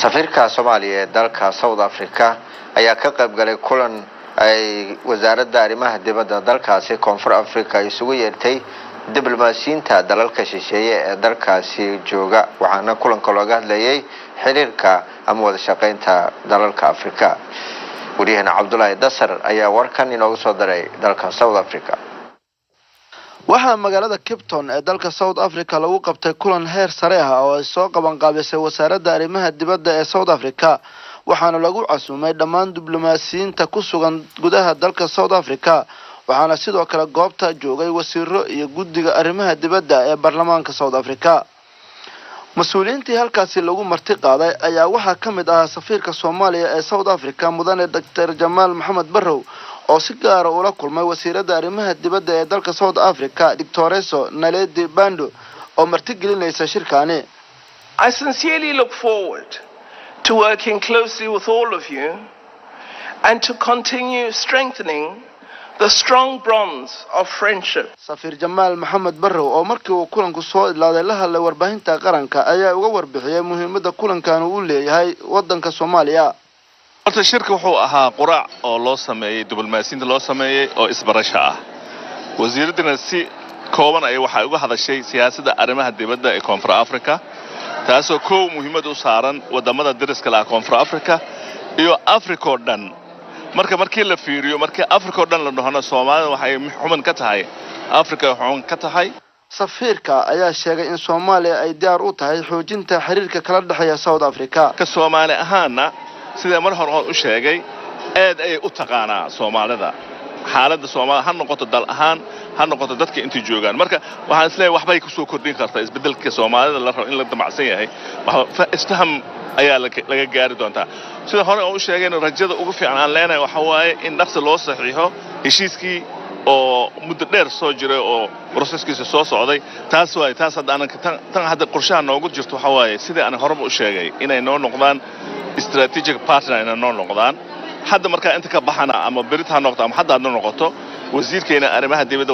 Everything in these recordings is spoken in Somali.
safiirka Soomaaliya ee dalka South Africa ayaa ka qayb galay kulan ay wasaaradda arrimaha dibadda dalkaasi Koonfur Afrika isugu yeertay diblomaasiyiinta dalalka shisheeye ee dalkaasi jooga waxaana kulanka looga hadlayay xiriirka ama wada shaqeynta dalalka Afrika. Wariyahana Cabdullaahi Dasar ayaa warkan inoogu soo diray dalka South Africa. waxaa magaalada Cape Town ee dalka South Africa lagu qabtay kulan heer sare ah oo ay soo qaban qaabisay wasaaradda arrimaha dibadda ee South Africa waxaana lagu casuumay dhammaan diblomaasiyiinta ku sugan gudaha dalka South Africa waxaana sidoo kale goobta joogay wasiiro iyo guddiga arrimaha dibadda ee baarlamaanka South Africa. mas'uuliyiintii halkaasi lagu marti qaaday ayaa waxaa ka mid ah safiirka Soomaaliya ee South Africa mudane Dr. Jamal Maxamed Barrow oo si gaar ah ula kulmay wasiirada arrimaha dibadda ee dalka South Africa Dictoreso Naledi Bando oo marti gelinaysa shirkaani. I sincerely look forward to working closely with all of you and to continue strengthening the strong bonds of friendship. Safiir Jamal Maxamed Barrow oo markii uu kulanku soo ilaaday la hadlay warbaahinta qaranka ayaa uga warbixiyay muhiimadda kulankan uu leeyahay wadanka Soomaaliya. horta shirka wuxuu ahaa quraac oo loo sameeyay diblomaasiyiinta loo sameeyay oo isbarasho ah. wasiiraduna si kooban ay waxa uga hadashay siyaasadda arrimaha dibadda ee Koonfur Afrika taasoo muhiimad u saaran wadamada dariska la Koonfur Afrika iyo Afrika oo dhan. markii la fiiriyo markii Afrika oo dhan la dhaho Soomaaliya waxay xuman ka tahay Afrika xuman ka tahay. safiirka ayaa sheegay in Soomaaliya ay diyaar u tahay xoojinta xiriirka kala dhaxeeya South Africa. ka Soomaali ahaana sida mar hore u sheegay aad ay u taqaanaa Soomaalida xaaladda Soomaaliya ha noqoto dal ahaan ha noqoto dadka inta joogan marka waxaan isleeyahay waxbay ku soo kordhin kartaa isbedelka Soomaalida la rabo in la damacsan yahay isfaham ayaa laga gaari doontaa sida hore oo u sheegay rajada ugu fiican aan leenahay waxa waaye in dhaqso loo saxiixo heshiiskii oo muddo dheer soo jiray oo processkiisa soo socday taas hadda tan hadda qorshaha noogu jirto waxa waaye sida aan hore u sheegay inay noo noqdaan strategic partner inay noo noqdaan hadda markaa inta ka baxana ama berita noqdo ama hadda noqoto wasiirkeena arrimaha dibadda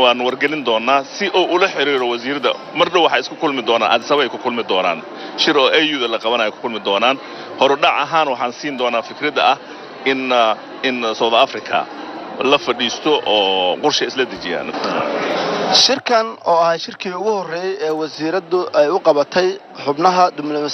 waan wargelin doonaa si uu ula xiriiro wasiirada marna waxa isku kulmi doonaan Addis Ababa ay ku kulmi doonaan shir oo AU la qabanayo ku kulmi doonaan horudhac ahaan waxaan siin doonaa fikradda ah in South Africa la fadhiisto oo qorshe isla dejiyaan. shirkan oo ah shirkii ugu horeeyay ee wasiiradu ay u qabatay xubnaha diblomaasiyiinta